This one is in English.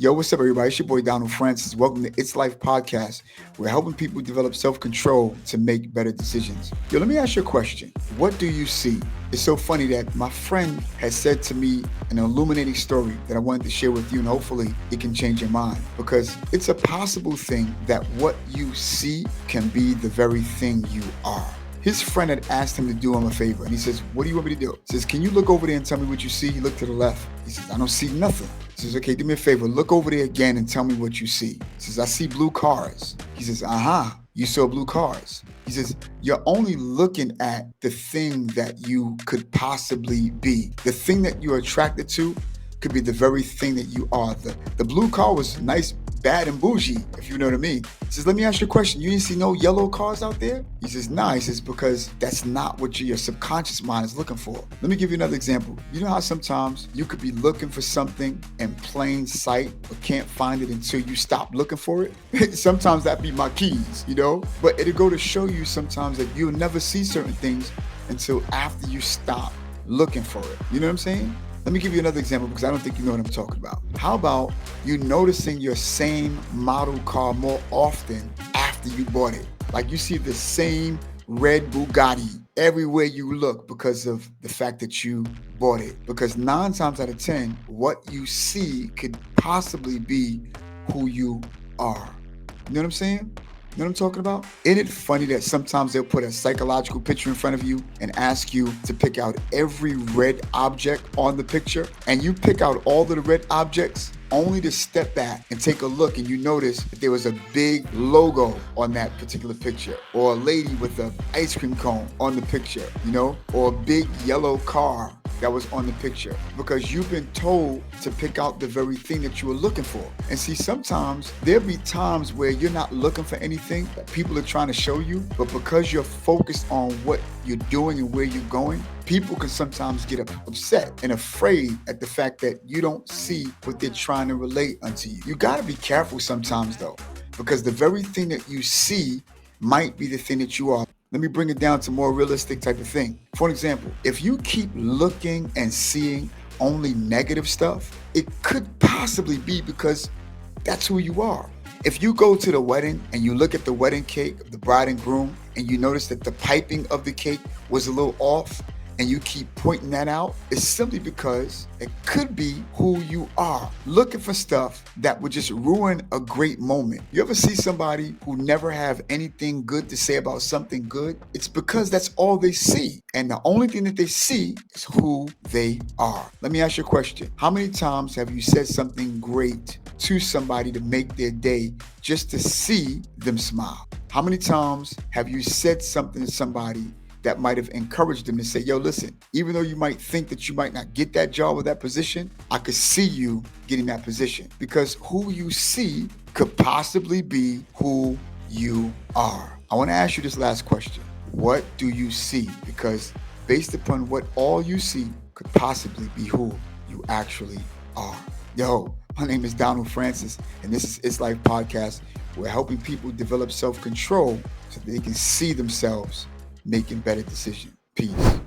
Yo, what's up, everybody? It's your boy Donald Francis. Welcome to It's Life Podcast. We're helping people develop self-control to make better decisions. Yo, let me ask you a question. What do you see? It's so funny that my friend has said to me an illuminating story that I wanted to share with you, and hopefully it can change your mind, because it's a possible thing that what you see can be the very thing you are. His friend had asked him to do him a favor, and he says, "What do you want me to do?" He says, "Can you look over there and tell me what you see?" He looked to the left. He says, "I don't see nothing." He says, "Okay, do me a favor. Look over there again and tell me what you see." He says, "I see blue cars." He says, "You saw blue cars." He says, "You're only looking at the thing that you could possibly be. The thing that you're attracted to could be the very thing that you are." The blue car was nice, bad, and bougie, if you know what I mean. He says, "Let me ask you a question. You didn't see no yellow cars out there?" He says, "Nah." He says, "Because that's not what your subconscious mind is looking for." Let me give you another example. You know how sometimes you could be looking for something in plain sight but can't find it until you stop looking for it? Sometimes that be my keys, But it'll go to show you sometimes that you'll never see certain things until after you stop looking for it. You know what I'm saying? Let me give you another example, because I don't think you know what I'm talking about. How about you noticing your same model car more often after you bought it? Like you see the same red Bugatti everywhere you look because of the fact that you bought it. Because 9 times out of 10, what you see could possibly be who you are. You know what I'm saying? You know what I'm talking about? Isn't it funny that sometimes they'll put a psychological picture in front of you and ask you to pick out every red object on the picture, and you pick out all of the red objects only to step back and take a look, and you notice that there was a big logo on that particular picture, or a lady with an ice cream cone on the picture, or a big yellow car that was on the picture, because you've been told to pick out the very thing that you were looking for. And see, sometimes there'll be times where you're not looking for anything that people are trying to show you, but because you're focused on what you're doing and where you're going, people can sometimes get upset and afraid at the fact that you don't see what they're trying to relate unto you. You gotta be careful sometimes though, because the very thing that you see might be the thing that you are. Let me bring it down to more realistic type of thing. For example, if you keep looking and seeing only negative stuff, it could possibly be because that's who you are. If you go to the wedding and you look at the wedding cake of the bride and groom and you notice that the piping of the cake was a little off, and you keep pointing that out, it's simply because it could be who you are, looking for stuff that would just ruin a great moment. You ever see somebody who never have anything good to say about something good? It's because that's all they see. And the only thing that they see is who they are. Let me ask you a question. How many times have you said something great to somebody to make their day just to see them smile? How many times have you said something to somebody that might have encouraged them to say, "Yo, listen, even though you might think that you might not get that job or that position, I could see you getting that position." Because who you see could possibly be who you are. I want to ask you this last question. What do you see? Because based upon what all you see could possibly be who you actually are. Yo, my name is Donald Francis, and this is It's Life Podcast. We're helping people develop self-control so they can see themselves making better decisions. Peace.